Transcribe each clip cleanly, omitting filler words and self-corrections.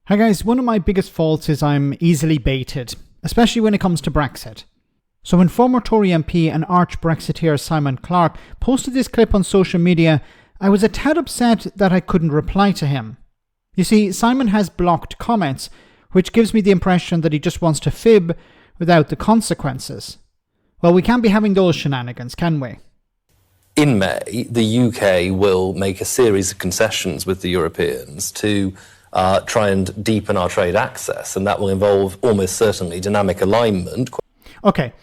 Hi guys, one of my biggest faults is I'm easily baited, especially when it comes to Brexit. So when former Tory MP and arch-Brexiteer Simon Clarke posted this clip on social media, I was a tad upset that I couldn't reply to him. You see, Simon has blocked comments, which gives me the impression that he just wants to fib without the consequences. Well, we can't be having those shenanigans, can we? In May, the UK will make a series of concessions with the Europeans to try and deepen our trade access, and that will involve almost certainly dynamic alignment. Okay.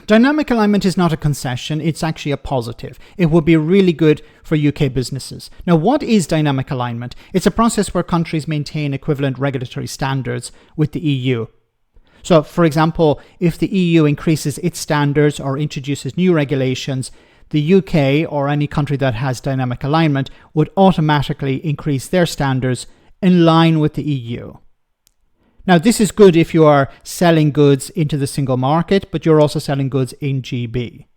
Dynamic alignment is not a concession, it's actually a positive. It would be really good for UK businesses. Now, what is dynamic alignment? It's a process where countries maintain equivalent regulatory standards with the EU. So, for example, if the EU increases its standards or introduces new regulations, the UK or any country that has dynamic alignment would automatically increase their standards in line with the EU. Now, this is good if you are selling goods into the single market, but you're also selling goods in GB.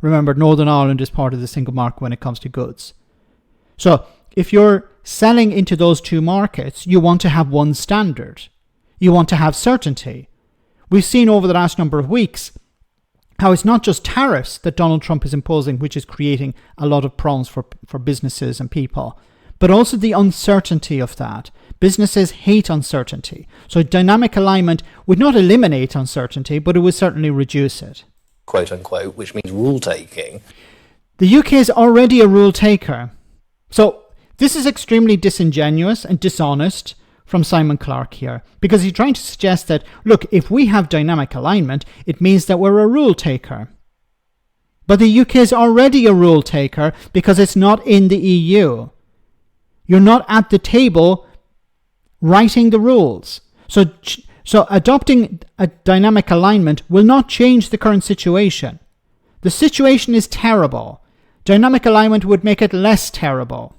Remember, Northern Ireland is part of the single market when it comes to goods. So, if you're selling into those two markets, you want to have one standard. You want to have certainty. We've seen over the last number of weeks how it's not just tariffs that Donald Trump is imposing, which is creating a lot of problems for businesses and people, but also the uncertainty of that. Businesses hate uncertainty. So dynamic alignment would not eliminate uncertainty, but it would certainly reduce it. Quote unquote, which means rule taking. The UK is already a rule taker. So this is extremely disingenuous and dishonest from Simon Clarke here, because he's trying to suggest that, look, if we have dynamic alignment, it means that we're a rule taker. But the UK is already a rule taker because it's not in the EU. You're not at the table writing the rules. So adopting a dynamic alignment will not change the current situation. The situation is terrible. Dynamic alignment would make it less terrible.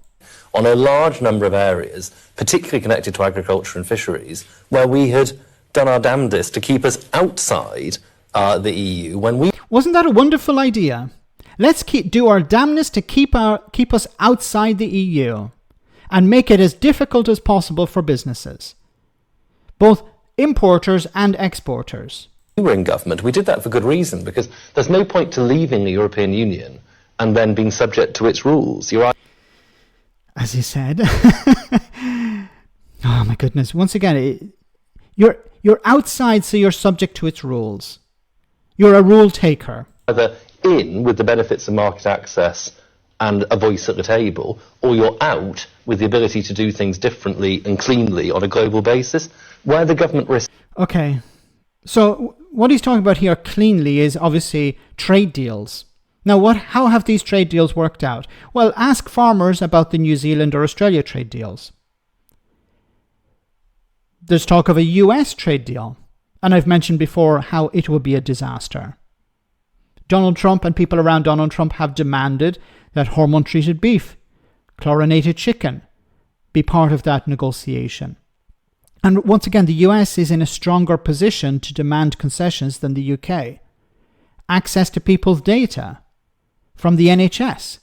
On a large number of areas, particularly connected to agriculture and fisheries, where we had done our damnedest to keep us outside the EU when we... Wasn't that a wonderful idea? Let's do our damnedest to keep us outside the EU and make it as difficult as possible for businesses, both importers and exporters. We were in government. We did that for good reason, because there's no point to leaving the European Union and then being subject to its rules. You're right. As he said. Oh my goodness. Once again, you're outside, so you're subject to its rules. You're a rule taker. Either in with the benefits of market access and a voice at the table, or you're out with the ability to do things differently and cleanly on a global basis, where the government risks... Okay. So what he's talking about here cleanly is obviously trade deals. Now, how have these trade deals worked out? Well, ask farmers about the New Zealand or Australia trade deals. There's talk of a US trade deal, and I've mentioned before how it would be a disaster. Donald Trump and people around Donald Trump have demanded that hormone-treated beef, chlorinated chicken, be part of that negotiation. And once again, the US is in a stronger position to demand concessions than the UK. Access to people's data from the NHS,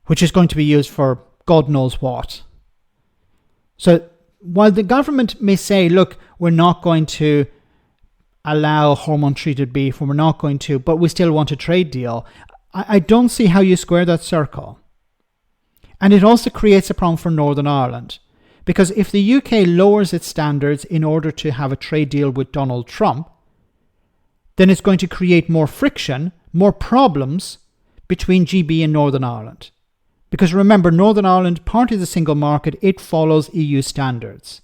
which is going to be used for God knows what. So while the government may say, look, we're not going to allow hormone-treated beef, or we're not going to, but we still want a trade deal, I don't see how you square that circle. And it also creates a problem for Northern Ireland, because if the UK lowers its standards in order to have a trade deal with Donald Trump, then it's going to create more friction, more problems between GB and Northern Ireland. Because remember, Northern Ireland, part of the single market, it follows EU standards.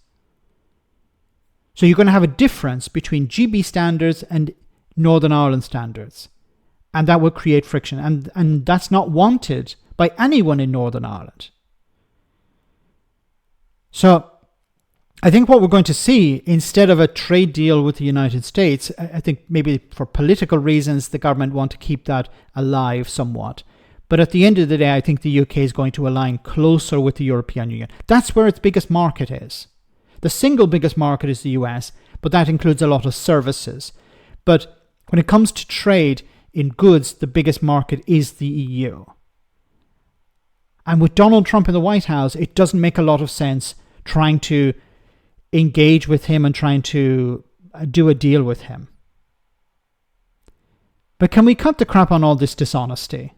So you're going to have a difference between GB standards and Northern Ireland standards. And that will create friction. And that's not wanted by anyone in Northern Ireland. So I think what we're going to see, instead of a trade deal with the United States, I think maybe for political reasons, the government want to keep that alive somewhat. But at the end of the day, I think the UK is going to align closer with the European Union. That's where its biggest market is. The single biggest market is the US, but that includes a lot of services. But when it comes to trade in goods, the biggest market is the EU. And with Donald Trump in the White House, it doesn't make a lot of sense trying to engage with him and trying to do a deal with him. But can we cut the crap on all this dishonesty?